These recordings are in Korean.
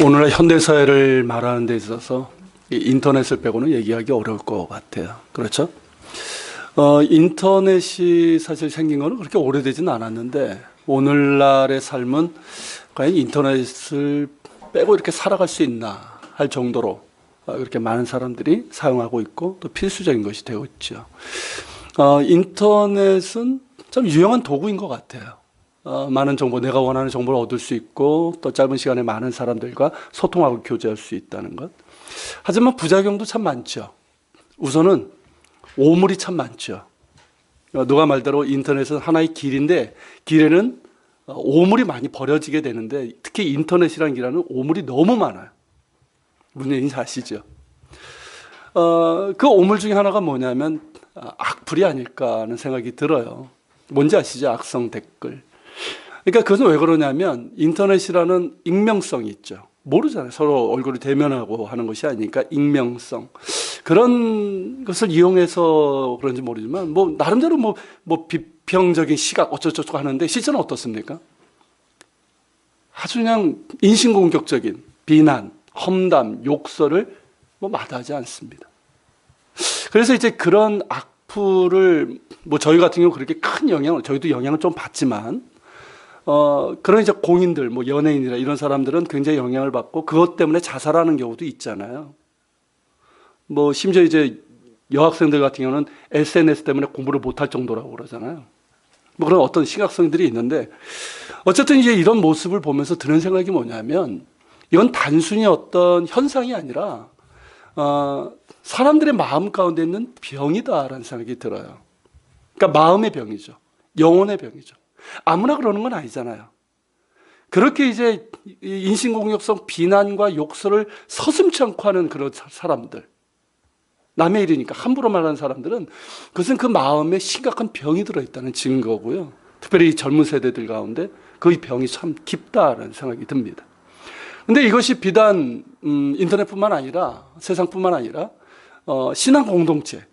오늘날 현대사회를 말하는 데 있어서 이 인터넷을 빼고는 얘기하기 어려울 것 같아요. 그렇죠? 인터넷이 사실 생긴 거는 그렇게 오래되진 않았는데 오늘날의 삶은 과연 인터넷을 빼고 이렇게 살아갈 수 있나 할 정도로 그렇게 많은 사람들이 사용하고 있고 또 필수적인 것이 되고 있죠. 인터넷은 참 유용한 도구인 것 같아요. 많은 정보, 내가 원하는 정보를 얻을 수 있고 또 짧은 시간에 많은 사람들과 소통하고 교제할 수 있다는 것. 하지만 부작용도 참 많죠. 우선은 오물이 참 많죠. 누가 말대로 인터넷은 하나의 길인데 길에는 오물이 많이 버려지게 되는데 특히 인터넷이라는 길에는 오물이 너무 많아요. 무슨 얘기인지 아시죠? 그 오물 중에 하나가 뭐냐면 악플이 아닐까 하는 생각이 들어요. 뭔지 아시죠? 악성 댓글. 그러니까 그것은 왜 그러냐면 인터넷이라는 익명성이 있죠. 모르잖아요. 서로 얼굴을 대면하고 하는 것이 아니니까 익명성. 그런 것을 이용해서 그런지 모르지만 뭐 나름대로 뭐 비평적인 시각 어쩌고저쩌고 하는데 실제는 어떻습니까? 아주 그냥 인신공격적인 비난, 험담, 욕설을 뭐 마다하지 않습니다. 그래서 이제 그런 악플을 뭐 저희 같은 경우 그렇게 큰 영향을 저희도 영향을 좀 받지만 그런 이제 공인들, 뭐 연예인이나 이런 사람들은 굉장히 영향을 받고 그것 때문에 자살하는 경우도 있잖아요. 뭐 심지어 이제 여학생들 같은 경우는 SNS 때문에 공부를 못할 정도라고 그러잖아요. 뭐 그런 어떤 시각성들이 있는데 어쨌든 이제 이런 모습을 보면서 드는 생각이 뭐냐면 이건 단순히 어떤 현상이 아니라 사람들의 마음 가운데 있는 병이다라는 생각이 들어요. 그러니까 마음의 병이죠. 영혼의 병이죠. 아무나 그러는 건 아니잖아요. 그렇게 이제 인신공격성 비난과 욕설을 서슴지 않고 하는 그런 사람들, 남의 일이니까 함부로 말하는 사람들은 그것은 그 마음에 심각한 병이 들어있다는 증거고요. 특별히 이 젊은 세대들 가운데 그 병이 참 깊다라는 생각이 듭니다. 근데 이것이 비단 인터넷뿐만 아니라 세상뿐만 아니라 신앙 공동체,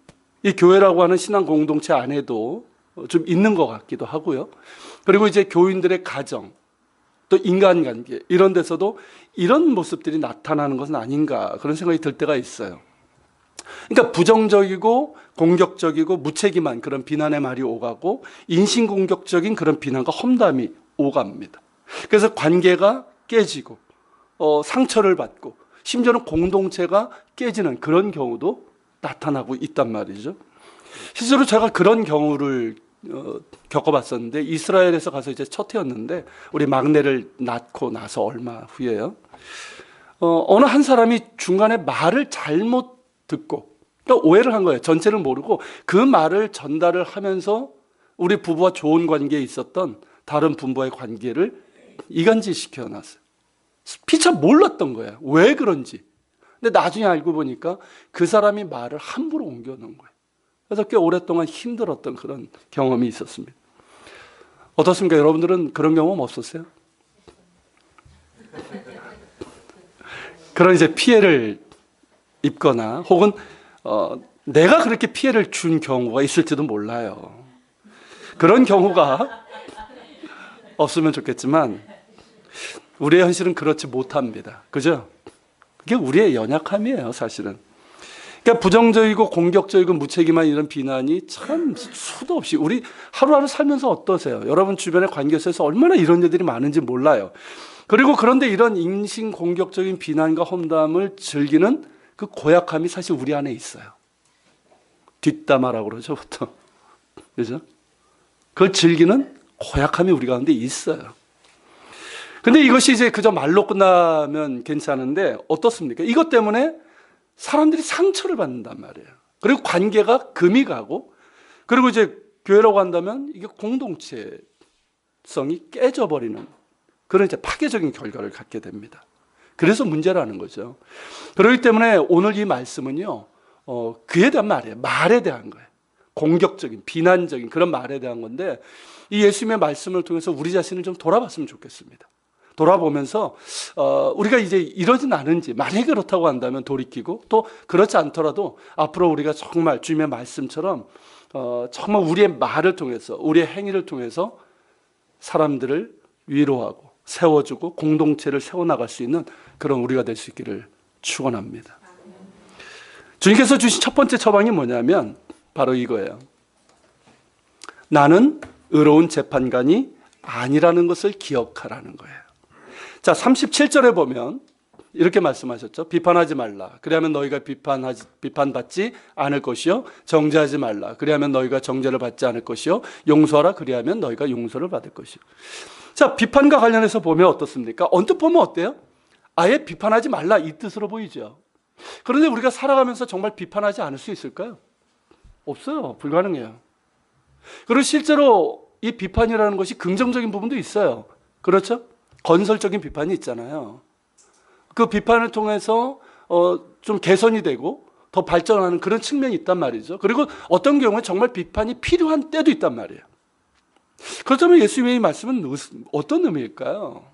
이 교회라고 하는 신앙 공동체 안에도 좀 있는 것 같기도 하고요. 그리고 이제 교인들의 가정, 또 인간관계 이런 데서도 이런 모습들이 나타나는 것은 아닌가 그런 생각이 들 때가 있어요. 그러니까 부정적이고 공격적이고 무책임한 그런 비난의 말이 오가고 인신공격적인 그런 비난과 험담이 오갑니다. 그래서 관계가 깨지고 상처를 받고 심지어는 공동체가 깨지는 그런 경우도 나타나고 있단 말이죠. 실제로 제가 그런 경우를 겪어봤었는데 이스라엘에서 가서 이제 첫 해였는데 우리 막내를 낳고 나서 얼마 후에요. 어느 한 사람이 중간에 말을 잘못 듣고 그러니까 오해를 한 거예요. 전체를 모르고 그 말을 전달을 하면서 우리 부부와 좋은 관계에 있었던 다른 부부와의 관계를 이간질시켜 놨어요. 피차 몰랐던 거예요. 왜 그런지. 근데 나중에 알고 보니까 그 사람이 말을 함부로 옮겨 놓은 거예요. 그래서 꽤 오랫동안 힘들었던 그런 경험이 있었습니다. 어떻습니까? 여러분들은 그런 경험 없었어요? 그런 이제 피해를 입거나 혹은 내가 그렇게 피해를 준 경우가 있을지도 몰라요. 그런 경우가 없으면 좋겠지만 우리의 현실은 그렇지 못합니다. 그죠? 그게 우리의 연약함이에요, 사실은. 그러니까 부정적이고 공격적이고 무책임한 이런 비난이 참 수도 없이 우리 하루하루 살면서 어떠세요? 여러분 주변의 관계에서 얼마나 이런 일들이 많은지 몰라요. 그리고 그런데 이런 인신공격적인 비난과 험담을 즐기는 그 고약함이 사실 우리 안에 있어요. 뒷담화라고 그러죠, 보통. 그죠? 그걸 즐기는 고약함이 우리 가운데 있어요. 근데 이것이 이제 그저 말로 끝나면 괜찮은데 어떻습니까? 이것 때문에 사람들이 상처를 받는단 말이에요. 그리고 관계가 금이 가고 그리고 이제 교회라고 한다면 이게 공동체성이 깨져버리는 그런 이제 파괴적인 결과를 갖게 됩니다. 그래서 문제라는 거죠. 그렇기 때문에 오늘 이 말씀은요, 그에 대한 말이에요. 말에 대한 거예요. 공격적인, 비난적인 그런 말에 대한 건데 이 예수님의 말씀을 통해서 우리 자신을 좀 돌아봤으면 좋겠습니다. 돌아보면서 우리가 이제 이러진 않은지 만약에 그렇다고 한다면 돌이키고 또 그렇지 않더라도 앞으로 우리가 정말 주님의 말씀처럼 정말 우리의 말을 통해서 우리의 행위를 통해서 사람들을 위로하고 세워주고 공동체를 세워나갈 수 있는 그런 우리가 될 수 있기를 축원합니다. 주님께서 주신 첫 번째 처방이 뭐냐면 바로 이거예요. 나는 의로운 재판관이 아니라는 것을 기억하라는 거예요. 자, 37절에 보면 이렇게 말씀하셨죠. 비판하지 말라. 그리하면 너희가 비판받지 않을 것이요. 정죄하지 말라. 그리하면 너희가 정죄를 받지 않을 것이요. 용서하라. 그리하면 너희가 용서를 받을 것이요. 자, 비판과 관련해서 보면 어떻습니까? 언뜻 보면 어때요? 아예 비판하지 말라 이 뜻으로 보이죠. 그런데 우리가 살아가면서 정말 비판하지 않을 수 있을까요? 없어요. 불가능해요. 그리고 실제로 이 비판이라는 것이 긍정적인 부분도 있어요. 그렇죠? 건설적인 비판이 있잖아요. 그 비판을 통해서 좀 개선이 되고 더 발전하는 그런 측면이 있단 말이죠. 그리고 어떤 경우에 정말 비판이 필요한 때도 있단 말이에요. 그렇다면 예수님의 말씀은 어떤 의미일까요?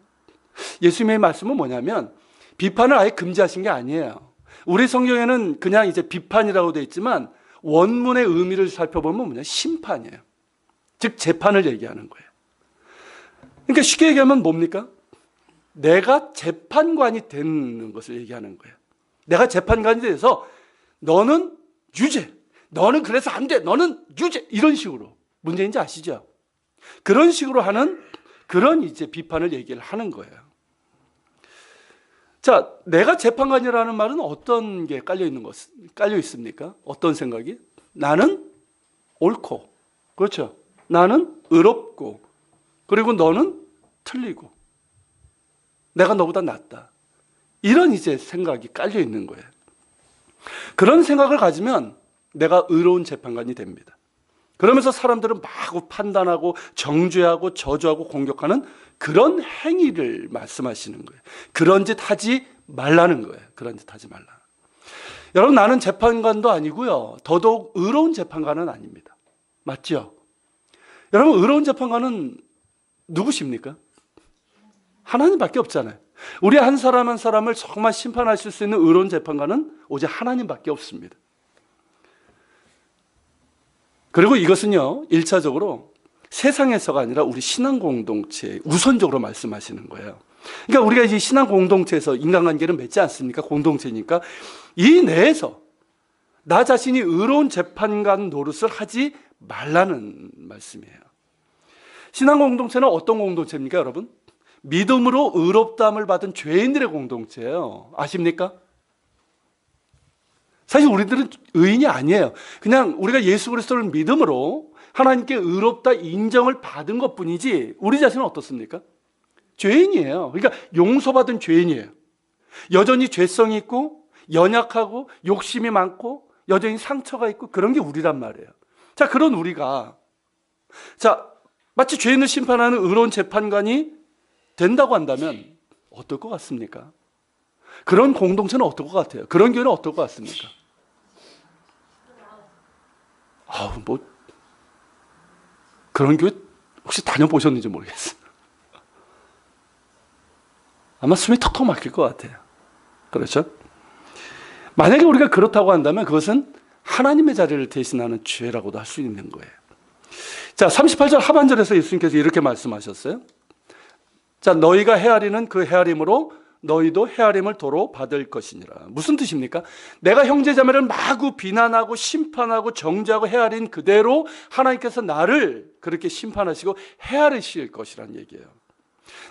예수님의 말씀은 뭐냐면 비판을 아예 금지하신 게 아니에요. 우리 성경에는 그냥 이제 비판이라고 되어 있지만 원문의 의미를 살펴보면 뭐냐? 심판이에요. 즉 재판을 얘기하는 거예요. 그러니까 쉽게 얘기하면 뭡니까? 내가 재판관이 되는 것을 얘기하는 거예요. 내가 재판관이 돼서 너는 유죄, 너는 그래서 안 돼, 너는 유죄 이런 식으로 문제인지 아시죠? 그런 식으로 하는 그런 이제 비판을 얘기를 하는 거예요. 자, 내가 재판관이라는 말은 어떤 게 깔려 있습니까? 어떤 생각이? 나는 옳고, 그렇죠? 나는 의롭고, 그리고 너는 틀리고, 내가 너보다 낫다. 이런 이제 생각이 깔려 있는 거예요. 그런 생각을 가지면 내가 의로운 재판관이 됩니다. 그러면서 사람들은 마구 판단하고 정죄하고 저주하고 공격하는 그런 행위를 말씀하시는 거예요. 그런 짓 하지 말라는 거예요. 그런 짓 하지 말라. 여러분, 나는 재판관도 아니고요. 더더욱 의로운 재판관은 아닙니다. 맞죠? 여러분, 의로운 재판관은 누구십니까? 하나님밖에 없잖아요. 우리 한 사람 한 사람을 정말 심판하실 수 있는 의로운 재판관은 오직 하나님밖에 없습니다. 그리고 이것은요, 1차적으로 세상에서가 아니라 우리 신앙 공동체에 우선적으로 말씀하시는 거예요. 그러니까 우리가 이 신앙 공동체에서 인간관계를 맺지 않습니까? 공동체니까 이 내에서 나 자신이 의로운 재판관 노릇을 하지 말라는 말씀이에요. 신앙 공동체는 어떤 공동체입니까, 여러분? 믿음으로 의롭다함을 받은 죄인들의 공동체예요. 아십니까? 사실 우리들은 의인이 아니에요. 그냥 우리가 예수 그리스도를 믿음으로 하나님께 의롭다 인정을 받은 것뿐이지 우리 자신은 어떻습니까? 죄인이에요. 그러니까 용서받은 죄인이에요. 여전히 죄성이 있고 연약하고 욕심이 많고 여전히 상처가 있고 그런 게 우리란 말이에요. 자, 그런 우리가 마치 죄인을 심판하는 의로운 재판관이 된다고 한다면 어떨 것 같습니까? 그런 공동체는 어떨 것 같아요? 그런 교회는 어떨 것 같습니까? 그런 교회 혹시 다녀보셨는지 모르겠어요. 아마 숨이 턱턱 막힐 것 같아요. 그렇죠? 만약에 우리가 그렇다고 한다면 그것은 하나님의 자리를 대신하는 죄라고도 할 수 있는 거예요. 자, 38절 하반절에서 예수님께서 이렇게 말씀하셨어요. 자, 너희가 헤아리는 그 헤아림으로 너희도 헤아림을 도로 받을 것이니라. 무슨 뜻입니까? 내가 형제자매를 마구 비난하고 심판하고 정죄하고 헤아린 그대로 하나님께서 나를 그렇게 심판하시고 헤아리실 것이란 얘기예요.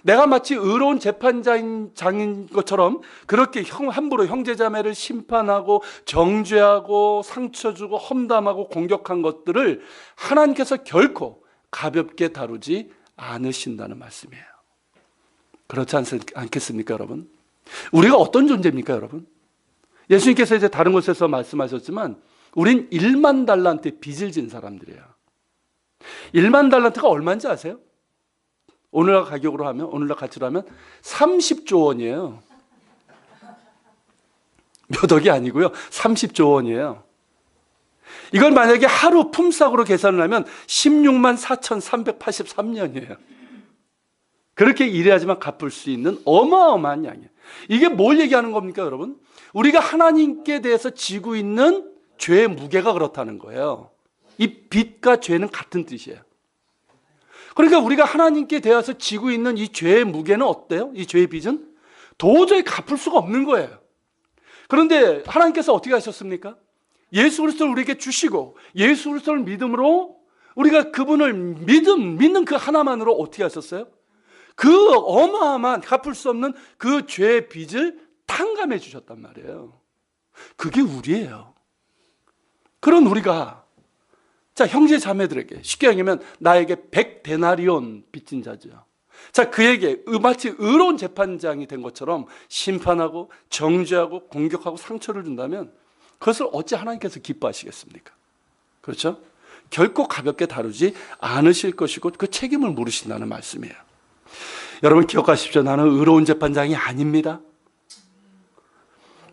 내가 마치 의로운 재판장인 것처럼 그렇게 함부로 형제자매를 심판하고 정죄하고 상처 주고 험담하고 공격한 것들을 하나님께서 결코 가볍게 다루지 않으신다는 말씀이에요. 그렇지 않겠습니까, 여러분? 우리가 어떤 존재입니까, 여러분? 예수님께서 이제 다른 곳에서 말씀하셨지만 우린 1만 달란트 빚을 진 사람들이에요. 1만 달란트가 얼마인지 아세요? 오늘날 가격으로 하면, 오늘날 가치로 하면 30조 원이에요. 몇 억이 아니고요. 30조 원이에요. 이걸 만약에 하루 품삯으로 계산을 하면 16만 4,383년이에요. 그렇게 일해야지만 갚을 수 있는 어마어마한 양이에요. 이게 뭘 얘기하는 겁니까, 여러분? 우리가 하나님께 대해서 지고 있는 죄의 무게가 그렇다는 거예요. 이 빚과 죄는 같은 뜻이에요. 그러니까 우리가 하나님께 대해서 지고 있는 이 죄의 무게는 어때요? 이 죄의 빚은 도저히 갚을 수가 없는 거예요. 그런데 하나님께서 어떻게 하셨습니까? 예수 그리스도를 우리에게 주시고 예수 그리스도를 믿음으로 우리가 그분을 믿는 그 하나만으로 어떻게 하셨어요? 그 어마어마한 갚을 수 없는 그 죄의 빚을 탕감해 주셨단 말이에요. 그게 우리예요. 그런 우리가 자, 형제 자매들에게 쉽게 얘기하면 나에게 100데나리온 빚진 자죠. 자, 그에게 마치 의로운 재판장이 된 것처럼 심판하고 정죄하고 공격하고 상처를 준다면 그것을 어찌 하나님께서 기뻐하시겠습니까? 그렇죠? 결코 가볍게 다루지 않으실 것이고 그 책임을 물으신다는 말씀이에요. 여러분 기억하십시오. 나는 의로운 재판장이 아닙니다.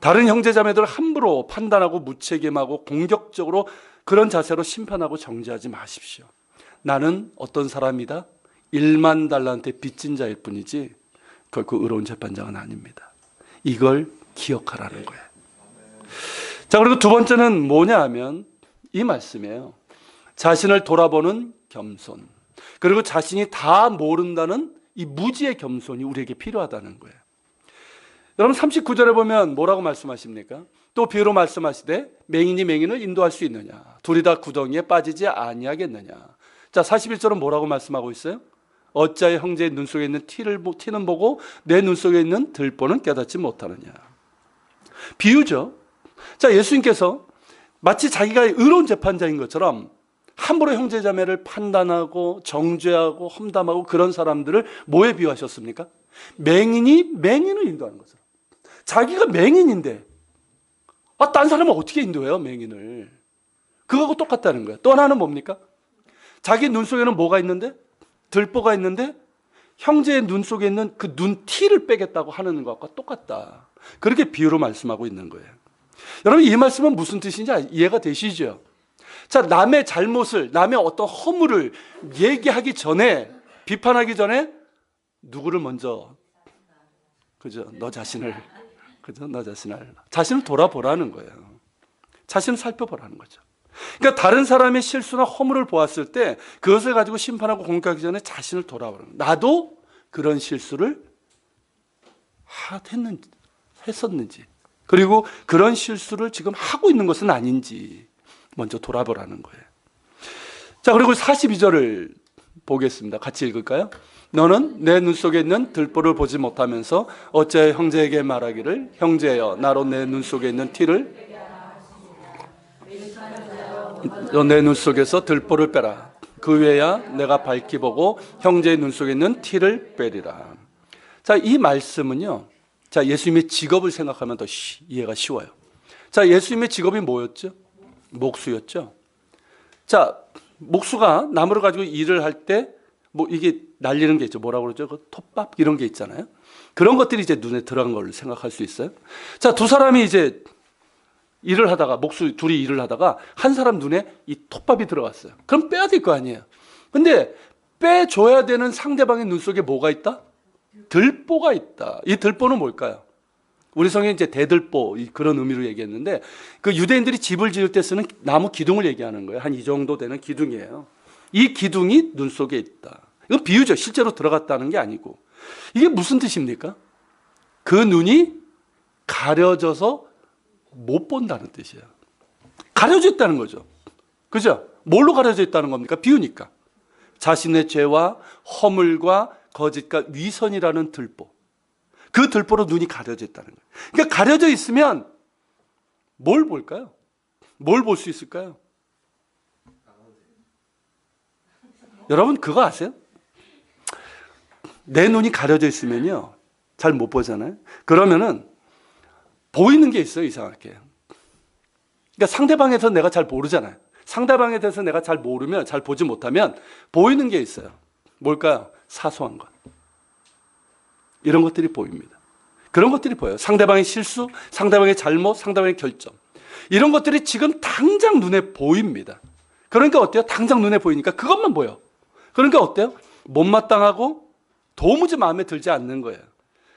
다른 형제자매들을 함부로 판단하고 무책임하고 공격적으로 그런 자세로 심판하고 정죄하지 마십시오. 나는 어떤 사람이다? 1만 달란트의 빚진 자일 뿐이지 결코 의로운 재판장은 아닙니다. 이걸 기억하라는 거예요. 자, 그리고 두 번째는 뭐냐 하면 이 말씀이에요. 자신을 돌아보는 겸손, 그리고 자신이 다 모른다는 이 무지의 겸손이 우리에게 필요하다는 거예요. 여러분 39절에 보면 뭐라고 말씀하십니까? 또 비유로 말씀하시되 맹인이 맹인을 인도할 수 있느냐? 둘이 다 구덩이에 빠지지 아니하겠느냐? 자, 41절은 뭐라고 말씀하고 있어요? 어찌하여 형제의 눈 속에 있는 티는 보고 내 눈 속에 있는 들보는 깨닫지 못하느냐? 비유죠. 자, 예수님께서 마치 자기가 의로운 재판자인 것처럼 함부로 형제자매를 판단하고 정죄하고 험담하고 그런 사람들을 뭐에 비유하셨습니까? 맹인이 맹인을 인도하는 거죠. 자기가 맹인인데 딴 사람은 어떻게 인도해요, 맹인을? 그거하고 똑같다는 거예요. 또 하나는 뭡니까? 자기 눈 속에는 뭐가 있는데? 들보가 있는데 형제의 눈 속에 있는 그 눈티를 빼겠다고 하는 것과 똑같다. 그렇게 비유로 말씀하고 있는 거예요. 여러분 이 말씀은 무슨 뜻인지 이해가 되시죠? 자, 남의 잘못을, 남의 어떤 허물을 얘기하기 전에, 비판하기 전에 누구를 먼저, 그죠? 너 자신을 돌아보라는 거예요. 자신을 살펴보라는 거죠. 그러니까 다른 사람의 실수나 허물을 보았을 때 그것을 가지고 심판하고 공격하기 전에 자신을 돌아보라는 거예요. 나도 그런 실수를 했었는지, 그리고 그런 실수를 지금 하고 있는 것은 아닌지 먼저 돌아보라는 거예요. 자, 그리고 42절을 보겠습니다. 같이 읽을까요? 너는 내 눈 속에 있는 들보를 보지 못하면서 어찌하여 형제에게 말하기를 형제여 나로 내 눈 속에 있는 티를 내 눈 속에서 들보를 빼라. 그 외야 내가 밝히 보고 형제의 눈 속에 있는 티를 빼리라. 자, 이 말씀은요. 자, 예수님의 직업을 생각하면 더 이해가 쉬워요. 자, 예수님의 직업이 뭐였죠? 목수였죠. 자, 목수가 나무를 가지고 일을 할 때 뭐 이게 날리는 게 있죠. 뭐라고 그러죠? 그 톱밥 이런 게 있잖아요. 그런 것들이 이제 눈에 들어간 걸로 생각할 수 있어요. 자, 두 사람이 이제 일을 하다가 목수 둘이 일을 하다가 한 사람 눈에 이 톱밥이 들어갔어요. 그럼 빼야 될 거 아니에요. 근데 빼줘야 되는 상대방의 눈 속에 뭐가 있다? 들보가 있다. 이 들보는 뭘까요? 우리 성에 이제 대들보 그런 의미로 얘기했는데 그 유대인들이 집을 지을 때 쓰는 나무 기둥을 얘기하는 거예요. 한 이 정도 되는 기둥이에요. 이 기둥이 눈 속에 있다. 이건 비유죠. 실제로 들어갔다는 게 아니고. 이게 무슨 뜻입니까? 그 눈이 가려져서 못 본다는 뜻이에요. 가려져 있다는 거죠. 그죠? 뭘로 가려져 있다는 겁니까? 비유니까. 자신의 죄와 허물과 거짓과 위선이라는 들보. 그 들보로 눈이 가려져 있다는 거예요. 그러니까 가려져 있으면 뭘 볼까요? 뭘 볼 수 있을까요? 여러분 그거 아세요? 내 눈이 가려져 있으면요 잘 못 보잖아요. 그러면은 보이는 게 있어요. 이상하게. 그러니까 상대방에 대해서 내가 잘 모르잖아요. 상대방에 대해서 내가 잘 모르면, 잘 보지 못하면 보이는 게 있어요. 뭘까요? 사소한 것. 이런 것들이 보입니다. 그런 것들이 보여요. 상대방의 실수, 상대방의 잘못, 상대방의 결점. 이런 것들이 지금 당장 눈에 보입니다. 그러니까 어때요? 당장 눈에 보이니까 그것만 보여. 그러니까 어때요? 못마땅하고 도무지 마음에 들지 않는 거예요.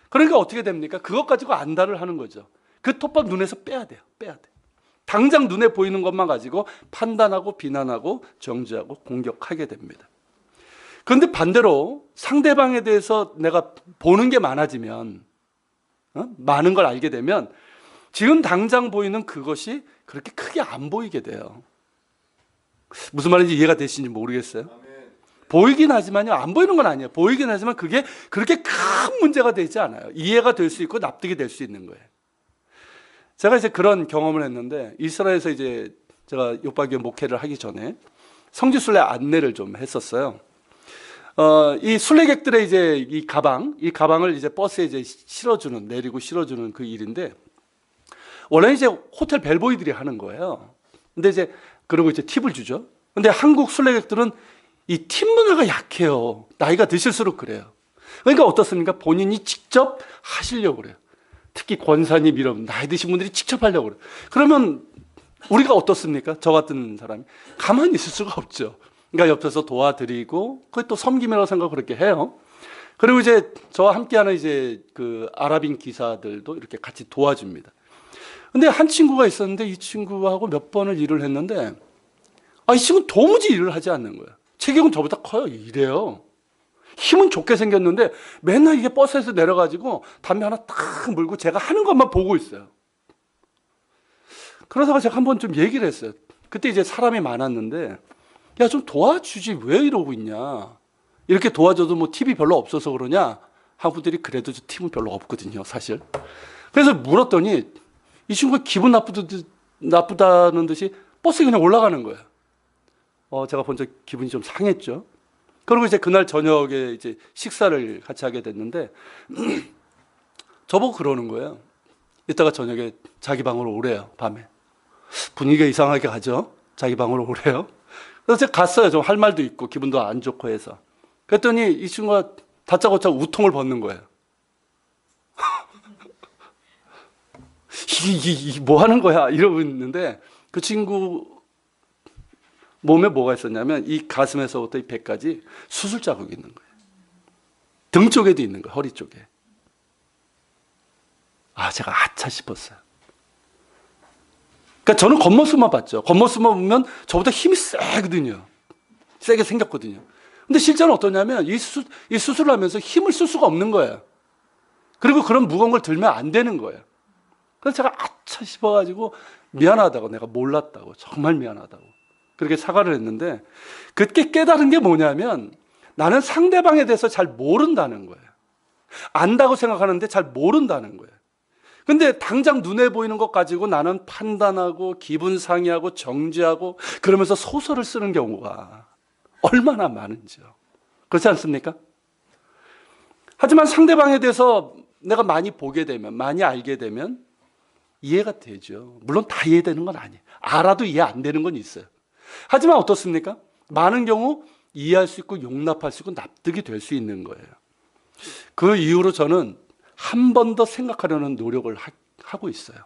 그러니까 어떻게 됩니까? 그것 가지고 안달을 하는 거죠. 그 톱밥 눈에서 빼야 돼요. 빼야 돼. 당장 눈에 보이는 것만 가지고 판단하고 비난하고 정죄하고 공격하게 됩니다. 그런데 반대로 상대방에 대해서 내가 보는 게 많아지면, 많은 걸 알게 되면 지금 당장 보이는 그것이 그렇게 크게 안 보이게 돼요. 무슨 말인지 이해가 되시는지 모르겠어요. 보이긴 하지만요, 안 보이는 건 아니에요. 보이긴 하지만 그게 그렇게 큰 문제가 되지 않아요. 이해가 될 수 있고 납득이 될 수 있는 거예요. 제가 이제 그런 경험을 했는데, 이스라엘에서 이제 제가 요박교회 목회를 하기 전에 성지 순례 안내를 좀 했었어요. 이 순례객들의 이제 이 가방을 이제 버스에 이제 내리고 실어주는 그 일인데, 원래 이제 호텔 벨보이들이 하는 거예요. 근데 이제 그러고 이제 팁을 주죠. 근데 한국 순례객들은 이 팁 문화가 약해요. 나이가 드실수록 그래요. 그러니까 어떻습니까? 본인이 직접 하시려고 그래요. 특히 권사님 이런 나이 드신 분들이 직접 하려고 그래요. 그러면 우리가 어떻습니까? 저 같은 사람이 가만히 있을 수가 없죠. 그러니까 옆에서 도와드리고, 그게 또 섬김이라고 생각하고 그렇게 해요. 그리고 이제 저와 함께하는 이제 그 아랍인 기사들도 이렇게 같이 도와줍니다. 근데 한 친구가 있었는데, 이 친구하고 몇 번을 일을 했는데, 이 친구는 도무지 일을 하지 않는 거예요. 체격은 저보다 커요. 이래요. 힘은 좋게 생겼는데 맨날 이게 버스에서 내려가지고 담배 하나 딱 물고 제가 하는 것만 보고 있어요. 그러다가 제가 한번 좀 얘기를 했어요. 그때 이제 사람이 많았는데, 야, 좀 도와주지 왜 이러고 있냐. 이렇게 도와줘도 뭐 팁이 별로 없어서 그러냐. 한국들이 그래도 팁은 별로 없거든요, 사실. 그래서 물었더니 이 친구가 기분 나쁘다는 듯이 버스에 그냥 올라가는 거예요. 제가 먼저 기분이 좀 상했죠. 그리고 이제 그날 저녁에 이제 식사를 같이 하게 됐는데, 저보고 그러는 거예요. 이따가 저녁에 자기 방으로 오래요, 밤에. 분위기가 이상하게 가죠? 자기 방으로 오래요. 그래서 제가 갔어요. 좀 할 말도 있고, 기분도 안 좋고 해서. 그랬더니 이 친구가 다짜고짜 우통을 벗는 거예요. 이게 뭐 하는 거야? 이러고 있는데, 그 친구 몸에 뭐가 있었냐면, 이 가슴에서부터 이 배까지 수술 자국이 있는 거예요. 등 쪽에도 있는 거예요, 허리 쪽에. 제가 아차 싶었어요. 그러니까 저는 겉모습만 봤죠. 겉모습만 보면 저보다 힘이 세거든요. 세게 생겼거든요. 근데 실제는 어떠냐면, 이 수술을 하면서 힘을 쓸 수가 없는 거예요. 그리고 그런 무거운 걸 들면 안 되는 거예요. 그래서 제가 아차 싶어가지고 미안하다고, 내가 몰랐다고, 정말 미안하다고 그렇게 사과를 했는데, 그때 깨달은 게 뭐냐면, 나는 상대방에 대해서 잘 모른다는 거예요. 안다고 생각하는데 잘 모른다는 거예요. 근데 당장 눈에 보이는 것 가지고 나는 판단하고 기분 상해하고 정죄하고 그러면서 소설을 쓰는 경우가 얼마나 많은지요. 그렇지 않습니까? 하지만 상대방에 대해서 내가 많이 보게 되면, 많이 알게 되면 이해가 되죠. 물론 다 이해되는 건 아니에요. 알아도 이해 안 되는 건 있어요. 하지만 어떻습니까? 많은 경우 이해할 수 있고 용납할 수 있고 납득이 될 수 있는 거예요. 그 이후로 저는 한 번 더 생각하려는 노력을 하고 있어요.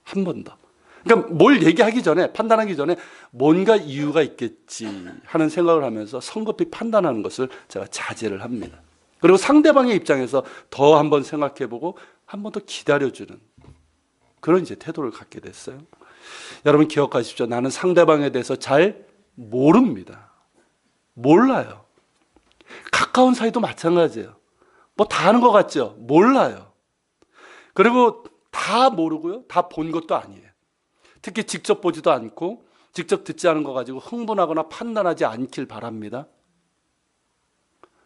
한 번 더. 그러니까 뭘 얘기하기 전에, 판단하기 전에 뭔가 이유가 있겠지 하는 생각을 하면서 성급히 판단하는 것을 제가 자제를 합니다. 그리고 상대방의 입장에서 더 한 번 생각해보고 한 번 더 기다려주는 그런 이제 태도를 갖게 됐어요. 여러분 기억하십시오. 나는 상대방에 대해서 잘 모릅니다. 몰라요. 가까운 사이도 마찬가지예요. 뭐 다 아는 것 같죠? 몰라요. 그리고 다 모르고요. 다 본 것도 아니에요. 특히 직접 보지도 않고 직접 듣지 않은 거 가지고 흥분하거나 판단하지 않길 바랍니다.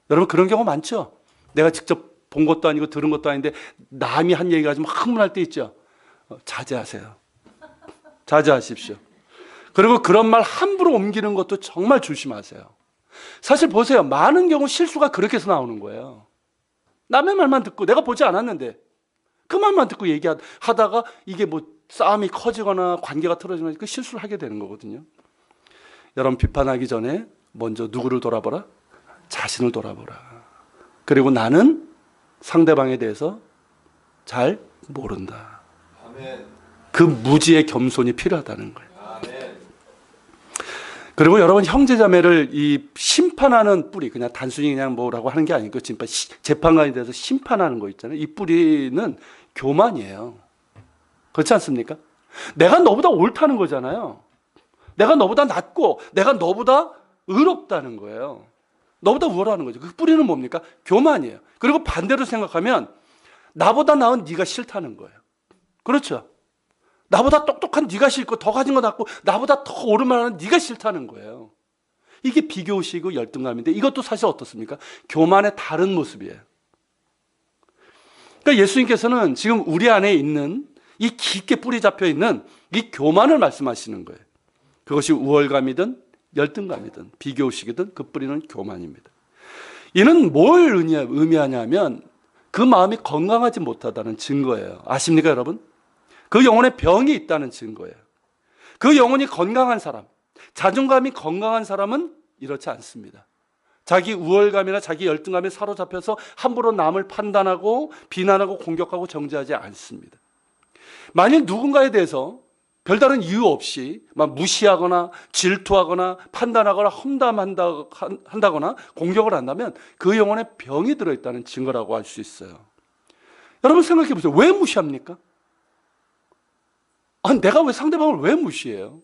여러분 그런 경우 많죠? 내가 직접 본 것도 아니고 들은 것도 아닌데 남이 한 얘기 가지고 흥분할 때 있죠? 자제하세요. 자제하십시오. 그리고 그런 말 함부로 옮기는 것도 정말 조심하세요. 사실 보세요. 많은 경우 실수가 그렇게 해서 나오는 거예요. 남의 말만 듣고, 내가 보지 않았는데 그 말만 듣고 얘기하다가 이게 뭐 싸움이 커지거나 관계가 틀어지거나 그 실수를 하게 되는 거거든요. 여러분 비판하기 전에 먼저 누구를 돌아보라? 자신을 돌아보라. 그리고 나는 상대방에 대해서 잘 모른다. 아멘. 그 무지의 겸손이 필요하다는 거예요. 아멘. 그리고 여러분 형제자매를 이 심판하는 뿌리, 그냥 단순히 그냥 뭐라고 하는 게 아니고 재판관이 돼서 심판하는 거 있잖아요. 이 뿌리는 교만이에요. 그렇지 않습니까? 내가 너보다 옳다는 거잖아요. 내가 너보다 낫고 내가 너보다 의롭다는 거예요. 너보다 우월하는 거죠. 그 뿌리는 뭡니까? 교만이에요. 그리고 반대로 생각하면 나보다 나은 네가 싫다는 거예요. 그렇죠? 나보다 똑똑한 네가 싫고 더 가진 거 낫고 나보다 더 옳은 말 하는 네가 싫다는 거예요. 이게 비교의식이고 열등감인데 이것도 사실 어떻습니까? 교만의 다른 모습이에요. 그러니까 예수님께서는 지금 우리 안에 있는 이 깊게 뿌리 잡혀 있는 이 교만을 말씀하시는 거예요. 그것이 우월감이든 열등감이든 비교의식이든 그 뿌리는 교만입니다. 이는 뭘 의미하냐면 그 마음이 건강하지 못하다는 증거예요. 아십니까 여러분? 그 영혼에 병이 있다는 증거예요. 그 영혼이 건강한 사람, 자존감이 건강한 사람은 이렇지 않습니다. 자기 우월감이나 자기 열등감에 사로잡혀서 함부로 남을 판단하고 비난하고 공격하고 정죄하지 않습니다. 만일 누군가에 대해서 별다른 이유 없이 막 무시하거나 질투하거나 판단하거나 험담한다거나 공격을 한다면 그 영혼에 병이 들어있다는 증거라고 할 수 있어요. 여러분 생각해 보세요. 왜 무시합니까? 내가 왜 상대방을 왜 무시해요?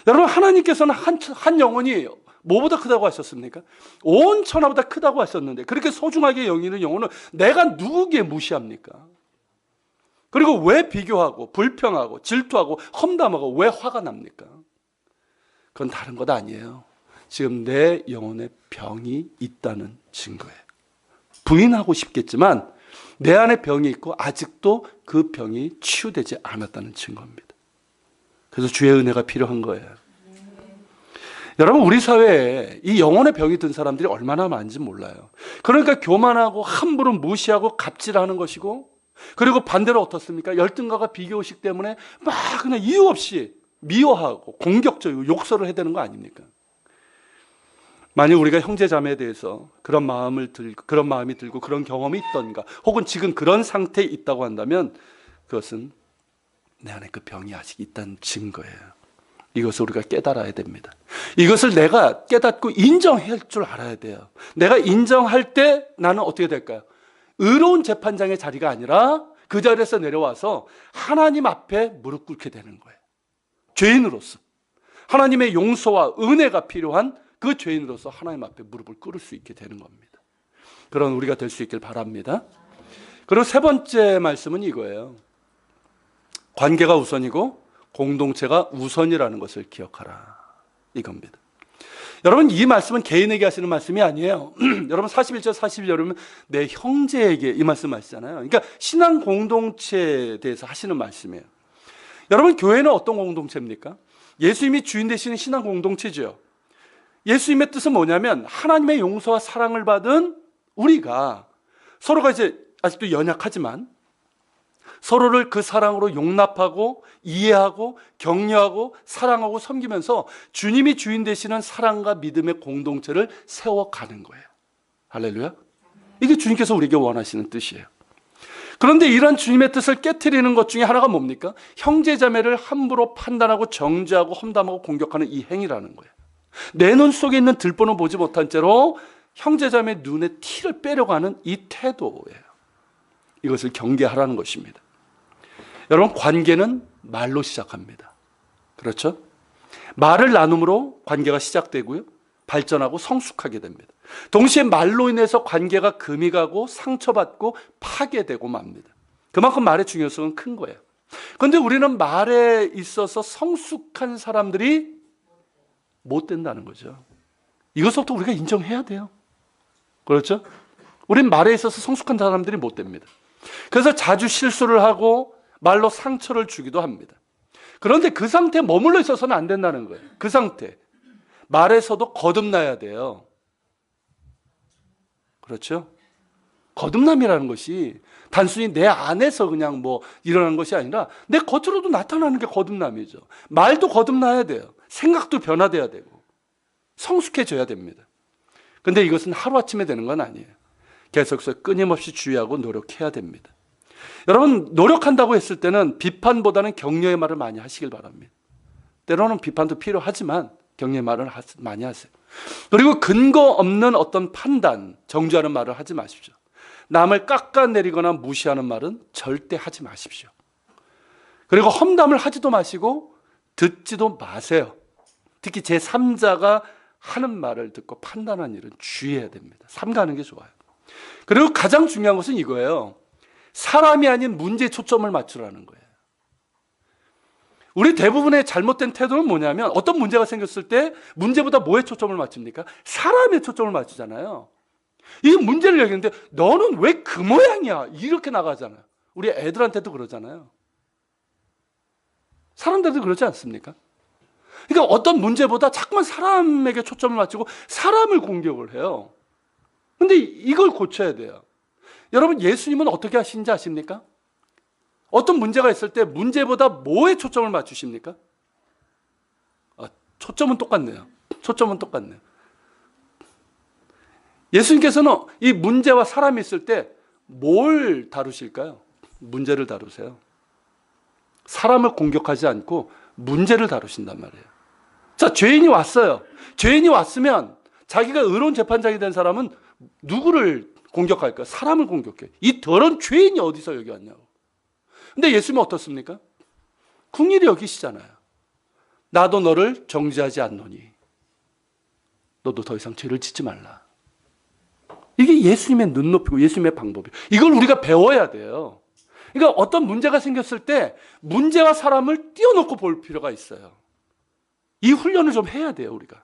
여러분 하나님께서는 한 영혼이 뭐보다 크다고 하셨습니까? 온 천하보다 크다고 하셨는데 그렇게 소중하게 여기는 영혼을 내가 누구기에 무시합니까? 그리고 왜 비교하고 불평하고 질투하고 험담하고 왜 화가 납니까? 그건 다른 것 아니에요. 지금 내 영혼에 병이 있다는 증거예요. 부인하고 싶겠지만 내 안에 병이 있고 아직도 그 병이 치유되지 않았다는 증거입니다. 그래서 주의 은혜가 필요한 거예요. 여러분 우리 사회에 이 영혼의 병이 든 사람들이 얼마나 많은지 몰라요. 그러니까 교만하고 함부로 무시하고 갑질하는 것이고 그리고 반대로 어떻습니까? 열등감과 비교의식 때문에 막 그냥 이유 없이 미워하고 공격적이고 욕설을 해대는 거 아닙니까? 만약 우리가 형제자매에 대해서 그런 마음이 들고 그런 경험이 있던가 혹은 지금 그런 상태에 있다고 한다면 그것은 내 안에 그 병이 아직 있다는 증거예요. 이것을 우리가 깨달아야 됩니다. 이것을 내가 깨닫고 인정할 줄 알아야 돼요. 내가 인정할 때 나는 어떻게 될까요? 의로운 재판장의 자리가 아니라 그 자리에서 내려와서 하나님 앞에 무릎 꿇게 되는 거예요. 죄인으로서 하나님의 용서와 은혜가 필요한 그 죄인으로서 하나님 앞에 무릎을 꿇을 수 있게 되는 겁니다. 그런 우리가 될 수 있길 바랍니다. 그리고 세 번째 말씀은 이거예요. 관계가 우선이고 공동체가 우선이라는 것을 기억하라. 이겁니다. 여러분 이 말씀은 개인에게 하시는 말씀이 아니에요. 여러분 41절 42절 여러분 내 형제에게 이 말씀 하시잖아요. 그러니까 신앙 공동체에 대해서 하시는 말씀이에요. 여러분 교회는 어떤 공동체입니까? 예수님이 주인 되시는 신앙 공동체죠. 예수님의 뜻은 뭐냐면 하나님의 용서와 사랑을 받은 우리가 서로가 이제 아직도 연약하지만 서로를 그 사랑으로 용납하고 이해하고 격려하고 사랑하고 섬기면서 주님이 주인 되시는 사랑과 믿음의 공동체를 세워가는 거예요. 할렐루야. 이게 주님께서 우리에게 원하시는 뜻이에요. 그런데 이런 주님의 뜻을 깨트리는 것 중에 하나가 뭡니까? 형제자매를 함부로 판단하고 정죄하고 험담하고 공격하는 이 행위라는 거예요. 내 눈 속에 있는 들보는 보지 못한 채로 형제자매 눈에 티를 빼려고 하는 이 태도예요. 이것을 경계하라는 것입니다. 여러분 관계는 말로 시작합니다. 그렇죠? 말을 나눔으로 관계가 시작되고요. 발전하고 성숙하게 됩니다. 동시에 말로 인해서 관계가 금이 가고 상처받고 파괴되고 맙니다. 그만큼 말의 중요성은 큰 거예요. 그런데 우리는 말에 있어서 성숙한 사람들이 못 된다는 거죠. 이것부터 우리가 인정해야 돼요. 그렇죠? 우린 말에 있어서 성숙한 사람들이 못 됩니다. 그래서 자주 실수를 하고 말로 상처를 주기도 합니다. 그런데 그 상태에 머물러 있어서는 안 된다는 거예요. 그 상태. 말에서도 거듭나야 돼요. 그렇죠? 거듭남이라는 것이 단순히 내 안에서 그냥 일어나는 것이 아니라 내 겉으로도 나타나는 게 거듭남이죠. 말도 거듭나야 돼요. 생각도 변화돼야 되고 성숙해져야 됩니다. 그런데 이것은 하루아침에 되는 건 아니에요. 계속해서 끊임없이 주의하고 노력해야 됩니다. 여러분 노력한다고 했을 때는 비판보다는 격려의 말을 많이 하시길 바랍니다. 때로는 비판도 필요하지만 격려의 말을 많이 하세요. 그리고 근거 없는 어떤 판단, 정죄하는 말을 하지 마십시오. 남을 깎아내리거나 무시하는 말은 절대 하지 마십시오. 그리고 험담을 하지도 마시고 듣지도 마세요. 특히 제3자가 하는 말을 듣고 판단하는 일은 주의해야 됩니다. 삼가하는 게 좋아요. 그리고 가장 중요한 것은 이거예요. 사람이 아닌 문제에 초점을 맞추라는 거예요. 우리 대부분의 잘못된 태도는 뭐냐면 어떤 문제가 생겼을 때 문제보다 뭐에 초점을 맞춥니까? 사람에 초점을 맞추잖아요. 이 문제를 얘기하는데 너는 왜 그 모양이야? 이렇게 나가잖아요. 우리 애들한테도 그러잖아요. 사람들도 그렇지 않습니까? 그러니까 어떤 문제보다 자꾸만 사람에게 초점을 맞추고 사람을 공격을 해요. 근데 이걸 고쳐야 돼요. 여러분, 예수님은 어떻게 하시는지 아십니까? 어떤 문제가 있을 때 문제보다 뭐에 초점을 맞추십니까? 초점은 똑같네요. 초점은 똑같네요. 예수님께서는 이 문제와 사람이 있을 때 뭘 다루실까요? 문제를 다루세요. 사람을 공격하지 않고 문제를 다루신단 말이에요. 자, 죄인이 왔어요. 죄인이 왔으면 자기가 의로운 재판장이 된 사람은 누구를 공격할까? 사람을 공격해. 이 더러운 죄인이 어디서 여기 왔냐고. 근데 예수님은 어떻습니까? 긍휼히 여기시잖아요. 나도 너를 정죄하지 않노니 너도 더 이상 죄를 짓지 말라. 이게 예수님의 눈높이고 예수님의 방법이에요. 이걸 우리가 배워야 돼요. 그러니까 어떤 문제가 생겼을 때 문제와 사람을 띄워놓고 볼 필요가 있어요. 이 훈련을 좀 해야 돼요, 우리가.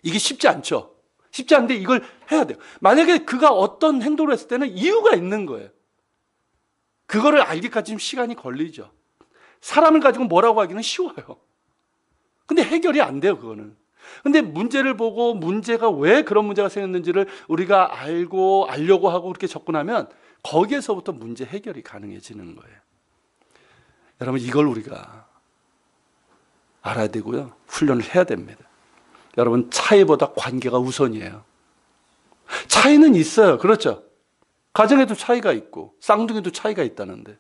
이게 쉽지 않죠. 쉽지 않은데 이걸 해야 돼요. 만약에 그가 어떤 행동을 했을 때는 이유가 있는 거예요. 그거를 알기까지 좀 시간이 걸리죠. 사람을 가지고 뭐라고 하기는 쉬워요. 근데 해결이 안 돼요, 그거는. 근데 문제를 보고 문제가 왜 그런 문제가 생겼는지를 우리가 알려고 하고 그렇게 접근하면 거기에서부터 문제 해결이 가능해지는 거예요. 여러분, 이걸 우리가 알아야 되고요. 훈련을 해야 됩니다. 여러분, 차이보다 관계가 우선이에요. 차이는 있어요. 그렇죠? 가정에도 차이가 있고 쌍둥이도 차이가 있다는데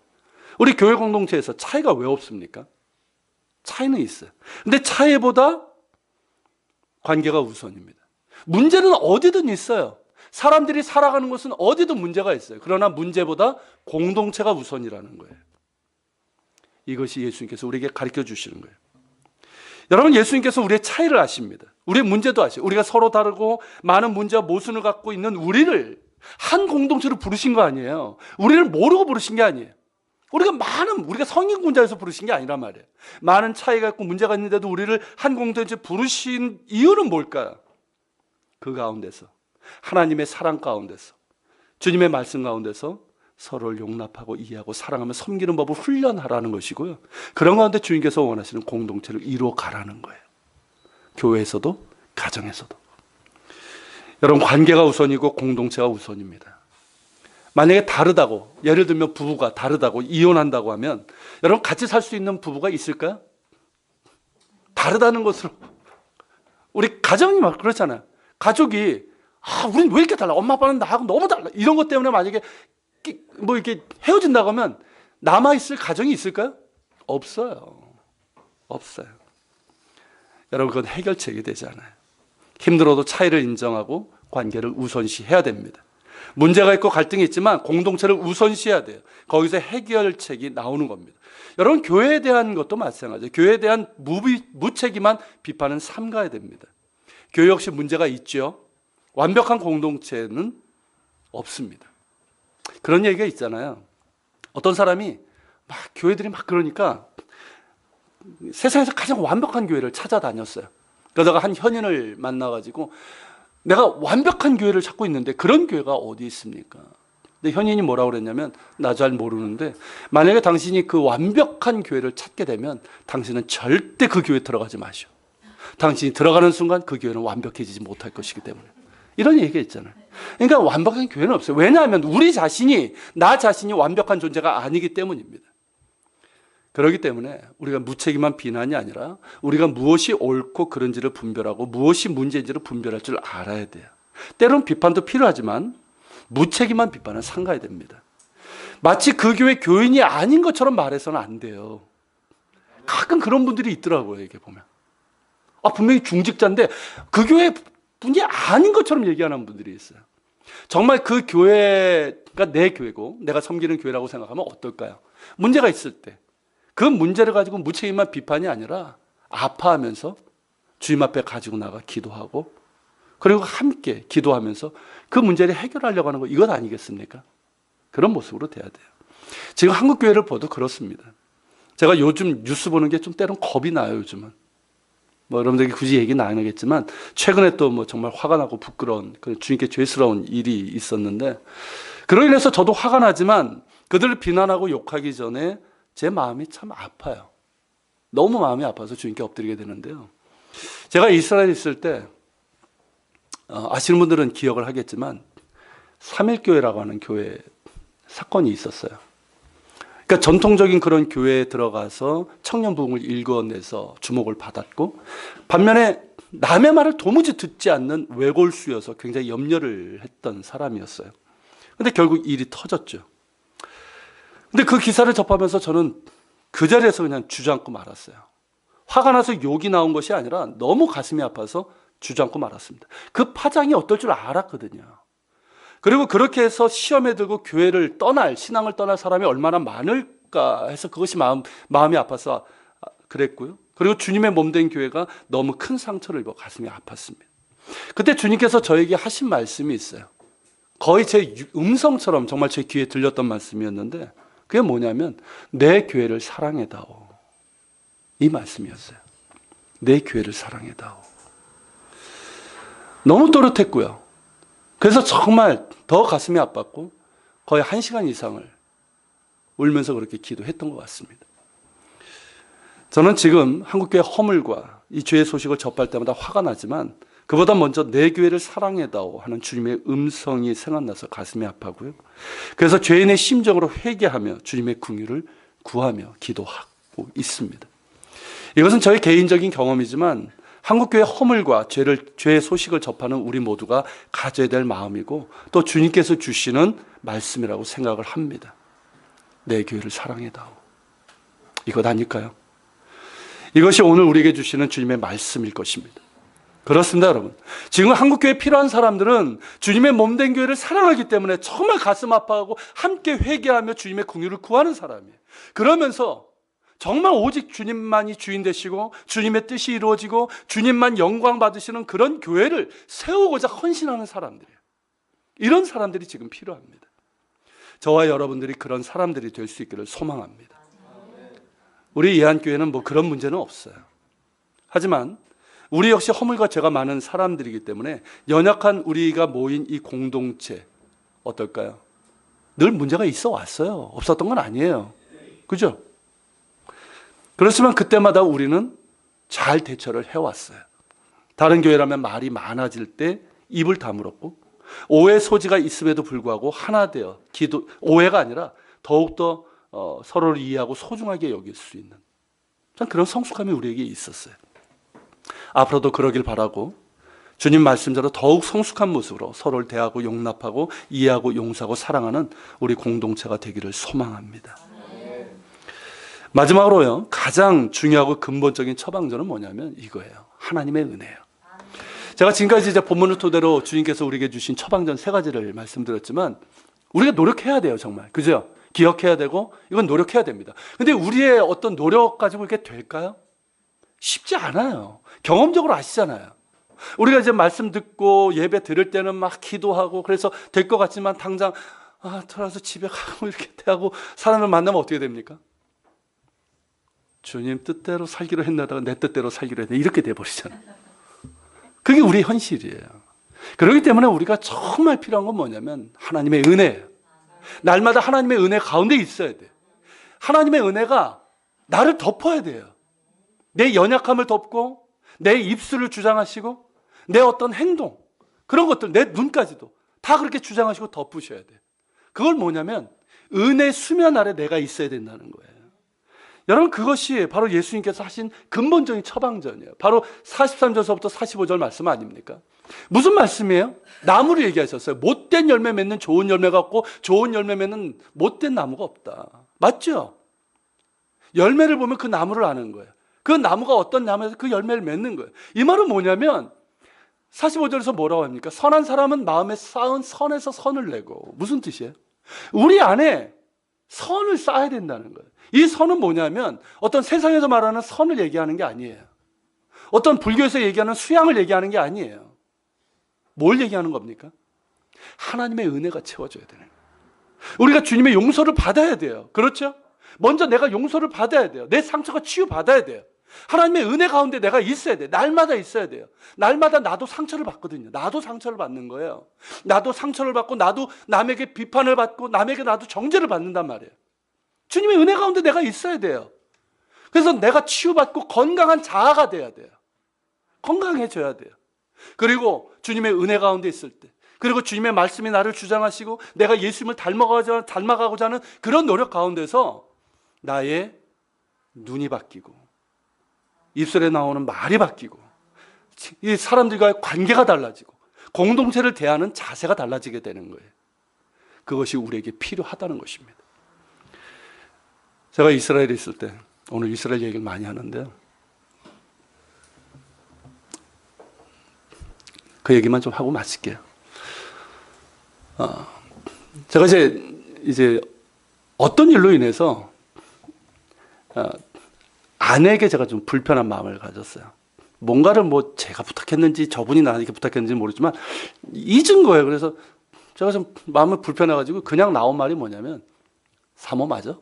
우리 교회 공동체에서 차이가 왜 없습니까? 차이는 있어요. 근데 차이보다 관계가 우선입니다. 문제는 어디든 있어요. 사람들이 살아가는 곳은 어디든 문제가 있어요. 그러나 문제보다 공동체가 우선이라는 거예요. 이것이 예수님께서 우리에게 가르쳐 주시는 거예요. 여러분, 예수님께서 우리의 차이를 아십니다. 우리의 문제도 아시고 우리가 서로 다르고 많은 문제와 모순을 갖고 있는 우리를 한 공동체로 부르신 거 아니에요. 우리를 모르고 부르신 게 아니에요. 우리가 성인군자에서 부르신 게 아니란 말이에요. 많은 차이가 있고 문제가 있는데도 우리를 한 공동체 부르신 이유는 뭘까요? 그 가운데서 하나님의 사랑 가운데서 주님의 말씀 가운데서 서로를 용납하고 이해하고 사랑하며 섬기는 법을 훈련하라는 것이고요. 그런 가운데 주님께서 원하시는 공동체를 이루어 가라는 거예요. 교회에서도 가정에서도. 여러분, 관계가 우선이고 공동체가 우선입니다. 만약에 다르다고, 예를 들면 부부가 다르다고 이혼한다고 하면 여러분, 같이 살 수 있는 부부가 있을까요? 다르다는 것으로 우리 가정이 막 그렇잖아요. 가족이 우린 왜 이렇게 달라? 엄마 아빠는 나하고 너무 달라. 이런 것 때문에 만약에 뭐 이렇게 헤어진다고 하면 남아있을 가정이 있을까요? 없어요. 없어요. 여러분, 그건 해결책이 되지 않아요. 힘들어도 차이를 인정하고 관계를 우선시해야 됩니다. 문제가 있고 갈등이 있지만 공동체를 우선시해야 돼요. 거기서 해결책이 나오는 겁니다. 여러분, 교회에 대한 것도 마찬가지예요. 교회에 대한 무책임한 비판은 삼가야 됩니다. 교회 역시 문제가 있죠. 완벽한 공동체는 없습니다. 그런 얘기가 있잖아요. 어떤 사람이 교회들이 그러니까 세상에서 가장 완벽한 교회를 찾아다녔어요. 그러다가 한 현인을 만나가지고 내가 완벽한 교회를 찾고 있는데 그런 교회가 어디 있습니까? 근데 현인이 뭐라고 그랬냐면 나 잘 모르는데 만약에 당신이 그 완벽한 교회를 찾게 되면 당신은 절대 그 교회에 들어가지 마시오. 당신이 들어가는 순간 그 교회는 완벽해지지 못할 것이기 때문에. 이런 얘기가 있잖아요. 그러니까 완벽한 교회는 없어요. 왜냐하면 나 자신이 완벽한 존재가 아니기 때문입니다. 그렇기 때문에 우리가 무책임한 비난이 아니라 우리가 무엇이 옳고 그른지를 분별하고 무엇이 문제인지를 분별할 줄 알아야 돼요. 때론 비판도 필요하지만 무책임한 비판은 삼가야 됩니다. 마치 그 교회 교인이 아닌 것처럼 말해서는 안 돼요. 가끔 그런 분들이 있더라고요. 이게 보면 분명히 중직자인데 그 교회 분이 아닌 것처럼 얘기하는 분들이 있어요. 정말 그 교회가 내 교회고 내가 섬기는 교회라고 생각하면 어떨까요? 문제가 있을 때 그 문제를 가지고 무책임한 비판이 아니라 아파하면서 주님 앞에 가지고 나가 기도하고 그리고 함께 기도하면서 그 문제를 해결하려고 하는 거 이것 아니겠습니까? 그런 모습으로 돼야 돼요. 지금 한국 교회를 봐도 그렇습니다. 제가 요즘 뉴스 보는 게 좀 때론 겁이 나요, 요즘은. 뭐 여러분들에게 굳이 얘기는 안 하겠지만 최근에 또 뭐 정말 화가 나고 부끄러운 주님께 죄스러운 일이 있었는데 그로 인해서 저도 화가 나지만 그들을 비난하고 욕하기 전에 제 마음이 참 아파요. 너무 마음이 아파서 주님께 엎드리게 되는데요. 제가 이스라엘에 있을 때 아시는 분들은 기억을 하겠지만 3.1교회라고 하는 교회 사건이 있었어요. 그러니까 전통적인 그런 교회에 들어가서 청년 부흥을 일궈내서 주목을 받았고 반면에 남의 말을 도무지 듣지 않는 외골수여서 굉장히 염려를 했던 사람이었어요. 근데 결국 일이 터졌죠. 근데 그 기사를 접하면서 저는 그 자리에서 그냥 주저앉고 말았어요. 화가 나서 욕이 나온 것이 아니라 너무 가슴이 아파서 주저앉고 말았습니다. 그 파장이 어떨 줄 알았거든요. 그리고 그렇게 해서 시험에 들고 교회를 떠날, 신앙을 떠날 사람이 얼마나 많을까 해서 그것이 마음이 아파서 그랬고요. 그리고 주님의 몸된 교회가 너무 큰 상처를 입어 가슴이 아팠습니다. 그때 주님께서 저에게 하신 말씀이 있어요. 거의 제 음성처럼 정말 제 귀에 들렸던 말씀이었는데 그게 뭐냐면 내 교회를 사랑해다오. 이 말씀이었어요. 내 교회를 사랑해다오. 너무 또렷했고요. 그래서 정말 더 가슴이 아팠고 거의 1시간 이상을 울면서 그렇게 기도했던 것 같습니다. 저는 지금 한국교회 허물과 이 죄의 소식을 접할 때마다 화가 나지만 그보다 먼저 내 교회를 사랑해다오 하는 주님의 음성이 생각나서 가슴이 아파고요. 그래서 죄인의 심정으로 회개하며 주님의 긍휼을 구하며 기도하고 있습니다. 이것은 저의 개인적인 경험이지만 한국교회 허물과 죄의 소식을 접하는 우리 모두가 가져야 될 마음이고 또 주님께서 주시는 말씀이라고 생각을 합니다. 내 교회를 사랑해다오. 이것 아닐까요? 이것이 오늘 우리에게 주시는 주님의 말씀일 것입니다. 그렇습니다, 여러분. 지금 한국교회에 필요한 사람들은 주님의 몸된 교회를 사랑하기 때문에 정말 가슴 아파하고 함께 회개하며 주님의 긍휼을 구하는 사람이에요. 그러면서 정말 오직 주님만이 주인 되시고 주님의 뜻이 이루어지고 주님만 영광 받으시는 그런 교회를 세우고자 헌신하는 사람들이에요. 이런 사람들이 지금 필요합니다. 저와 여러분들이 그런 사람들이 될 수 있기를 소망합니다. 우리 예한교회는 뭐 그런 문제는 없어요. 하지만 우리 역시 허물과 죄가 많은 사람들이기 때문에 연약한 우리가 모인 이 공동체 어떨까요? 늘 문제가 있어 왔어요. 없었던 건 아니에요. 그죠? 그렇지만 그때마다 우리는 잘 대처를 해왔어요. 다른 교회라면 말이 많아질 때 입을 다물었고 오해 소지가 있음에도 불구하고 하나 되어 오해가 아니라 더욱더 서로를 이해하고 소중하게 여길 수 있는 그런 성숙함이 우리에게 있었어요. 앞으로도 그러길 바라고 주님 말씀대로 더욱 성숙한 모습으로 서로를 대하고 용납하고 이해하고 용서하고 사랑하는 우리 공동체가 되기를 소망합니다. 마지막으로요, 가장 중요하고 근본적인 처방전은 뭐냐면 이거예요. 하나님의 은혜예요. 제가 지금까지 이제 본문을 토대로 주님께서 우리에게 주신 처방전 3가지를 말씀드렸지만 우리가 노력해야 돼요, 정말. 그죠? 기억해야 되고 이건 노력해야 됩니다. 근데 우리의 어떤 노력 가지고 이게 될까요? 쉽지 않아요. 경험적으로 아시잖아요. 우리가 이제 말씀 듣고 예배 드릴 때는 막 기도하고 그래서 될 것 같지만 당장 돌아서 집에 가고 이렇게 하고 사람을 만나면 어떻게 됩니까? 주님 뜻대로 살기로 했나다가 내 뜻대로 살기로 했네 이렇게 돼버리잖아요. 그게 우리의 현실이에요. 그렇기 때문에 우리가 정말 필요한 건 뭐냐면 하나님의 은혜예요. 날마다 하나님의 은혜 가운데 있어야 돼요. 하나님의 은혜가 나를 덮어야 돼요. 내 연약함을 덮고 내 입술을 주장하시고 내 어떤 행동 그런 것들 내 눈까지도 다 그렇게 주장하시고 덮으셔야 돼요. 그걸 뭐냐면 은혜 수면 아래 내가 있어야 된다는 거예요. 여러분 그것이 바로 예수님께서 하신 근본적인 처방전이에요. 바로 43절서부터 45절 말씀 아닙니까? 무슨 말씀이에요? 나무를 얘기하셨어요. 못된 열매 맺는 좋은 열매 같고 좋은 열매 맺는 못된 나무가 없다. 맞죠? 열매를 보면 그 나무를 아는 거예요. 그 나무가 어떤 나무에서 그 열매를 맺는 거예요. 이 말은 뭐냐면 45절에서 뭐라고 합니까? 선한 사람은 마음에 쌓은 선에서 선을 내고 무슨 뜻이에요? 우리 안에 선을 쌓아야 된다는 거예요. 이 선은 뭐냐면 어떤 세상에서 말하는 선을 얘기하는 게 아니에요. 어떤 불교에서 얘기하는 수양을 얘기하는 게 아니에요. 뭘 얘기하는 겁니까? 하나님의 은혜가 채워줘야 되는 거예요. 우리가 주님의 용서를 받아야 돼요. 그렇죠? 먼저 내가 용서를 받아야 돼요. 내 상처가 치유받아야 돼요. 하나님의 은혜 가운데 내가 있어야 돼요. 날마다 있어야 돼요. 날마다 나도 상처를 받거든요. 나도 상처를 받는 거예요. 나도 상처를 받고 나도 남에게 비판을 받고 남에게 나도 정죄를 받는단 말이에요. 주님의 은혜 가운데 내가 있어야 돼요. 그래서 내가 치유받고 건강한 자아가 돼야 돼요. 건강해져야 돼요. 그리고 주님의 은혜 가운데 있을 때, 그리고 주님의 말씀이 나를 주장하시고 내가 예수님을 닮아가고자 하는 그런 노력 가운데서 나의 눈이 바뀌고 입술에 나오는 말이 바뀌고 이 사람들과의 관계가 달라지고 공동체를 대하는 자세가 달라지게 되는 거예요. 그것이 우리에게 필요하다는 것입니다. 제가 이스라엘에 있을 때, 오늘 이스라엘 얘기를 많이 하는데요, 그 얘기만 좀 하고 마칠게요. 제가 이제 어떤 일로 인해서 아내에게 제가 좀 불편한 마음을 가졌어요. 뭔가를 뭐 제가 부탁했는지 저분이 나에게 부탁했는지 모르지만 잊은 거예요. 그래서 제가 좀 마음이 불편해가지고 그냥 나온 말이 뭐냐면, 사모 맞아?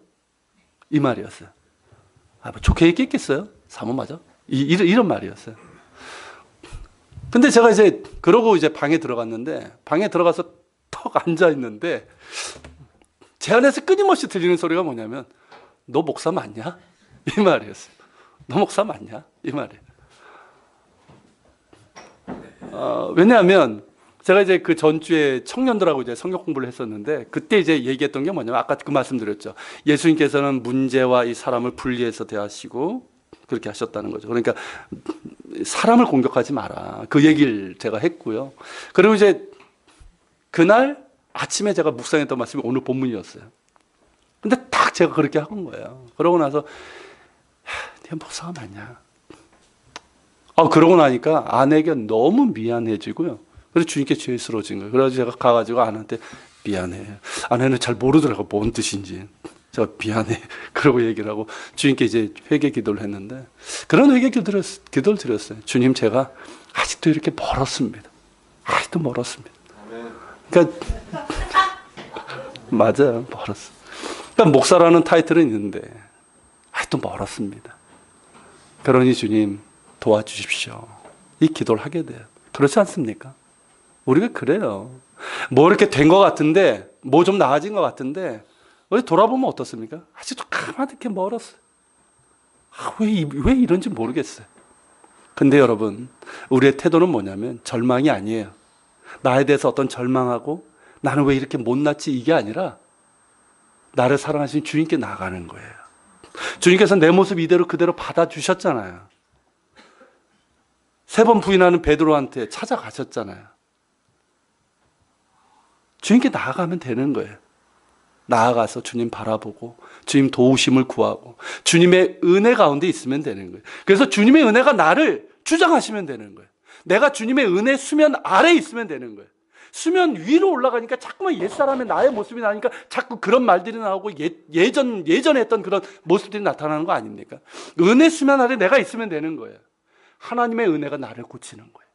이 말이었어요. 뭐 좋게 얘기했겠어요? 사모 맞아? 이런 말이었어요. 근데 제가 그러고 방에 들어갔는데, 방에 들어가서 턱 앉아 있는데 제 안에서 끊임없이 들리는 소리가 뭐냐면, 너 목사 맞냐? 이 말이었어요. 너 목사 맞냐? 이 말이에요. 왜냐하면 제가 그 전주에 청년들하고 성경 공부를 했었는데, 그때 얘기했던 게 뭐냐면, 아까 그 말씀드렸죠. 예수님께서는 문제와 이 사람을 분리해서 대하시고 그렇게 하셨다는 거죠. 그러니까 사람을 공격하지 마라. 그 얘기를 제가 했고요. 그리고 그날 아침에 제가 묵상했던 말씀이 오늘 본문이었어요. 근데 딱 제가 그렇게 한 거예요. 그러고 나서, 네 목사가 맞냐? 그러고 나니까 아내에게 너무 미안해지고요. 그래서 주님께 죄스러워진 거예요. 그래서 제가 가가지고 아내한테, 미안해. 아내는 잘 모르더라고, 뭔 뜻인지. 제가 미안해. 그러고 얘기를 하고 주님께 회개 기도를 했는데, 그런 회개 기도를 드렸어요. 주님, 제가 아직도 이렇게 멀었습니다. 아직도 멀었습니다. 그러니까 맞아요, 멀었어. 그러니까 목사라는 타이틀은 있는데 아직도 멀었습니다. 그러니 주님 도와주십시오. 이 기도를 하게 돼요. 그렇지 않습니까? 우리가 그래요. 뭐 이렇게 된 것 같은데, 뭐 좀 나아진 것 같은데, 어디 돌아보면 어떻습니까? 아직도 가만히 멀었어요. 왜 이런지 모르겠어요. 근데 여러분, 우리의 태도는 뭐냐면 절망이 아니에요. 나에 대해서 어떤 절망하고 나는 왜 이렇게 못났지, 이게 아니라 나를 사랑하신 주님께 나가는 거예요. 주님께서 내 모습 이대로 그대로 받아주셨잖아요. 3번 부인하는 베드로한테 찾아가셨잖아요. 주님께 나아가면 되는 거예요. 나아가서 주님 바라보고 주님 도우심을 구하고 주님의 은혜 가운데 있으면 되는 거예요. 그래서 주님의 은혜가 나를 주장하시면 되는 거예요. 내가 주님의 은혜 수면 아래에 있으면 되는 거예요. 수면 위로 올라가니까 자꾸만 옛사람의 나의 모습이 나니까 자꾸 그런 말들이 나오고 예전에 했던 그런 모습들이 나타나는 거 아닙니까? 은혜 수면 아래 내가 있으면 되는 거예요. 하나님의 은혜가 나를 고치는 거예요.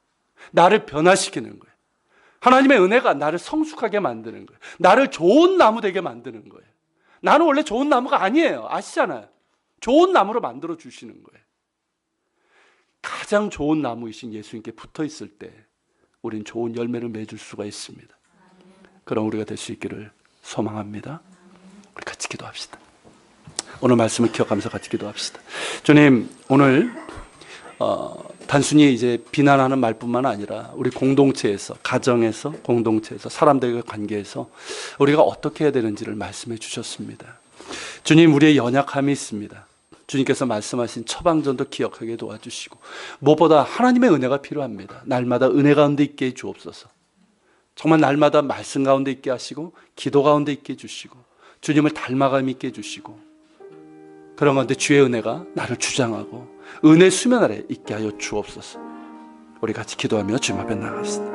나를 변화시키는 거예요. 하나님의 은혜가 나를 성숙하게 만드는 거예요. 나를 좋은 나무 되게 만드는 거예요. 나는 원래 좋은 나무가 아니에요. 아시잖아요. 좋은 나무로 만들어 주시는 거예요. 가장 좋은 나무이신 예수님께 붙어 있을 때 우린 좋은 열매를 맺을 수가 있습니다. 그럼 우리가 될 수 있기를 소망합니다. 우리 같이 기도합시다. 오늘 말씀을 기억하면서 같이 기도합시다. 주님, 오늘 단순히 비난하는 말뿐만 아니라 우리 공동체에서, 가정에서, 공동체에서, 사람들과의 관계에서 우리가 어떻게 해야 되는지를 말씀해 주셨습니다. 주님, 우리의 연약함이 있습니다. 주님께서 말씀하신 처방전도 기억하게 도와주시고, 무엇보다 하나님의 은혜가 필요합니다. 날마다 은혜 가운데 있게 해 주옵소서. 정말 날마다 말씀 가운데 있게 하시고 기도 가운데 있게 해주시고 주님을 닮아감 있게 해주시고, 그런 가운데 주의 은혜가 나를 주장하고 은혜 수면 아래 있게 하여 주옵소서. 우리 같이 기도하며 주님 앞에 나가겠습니다.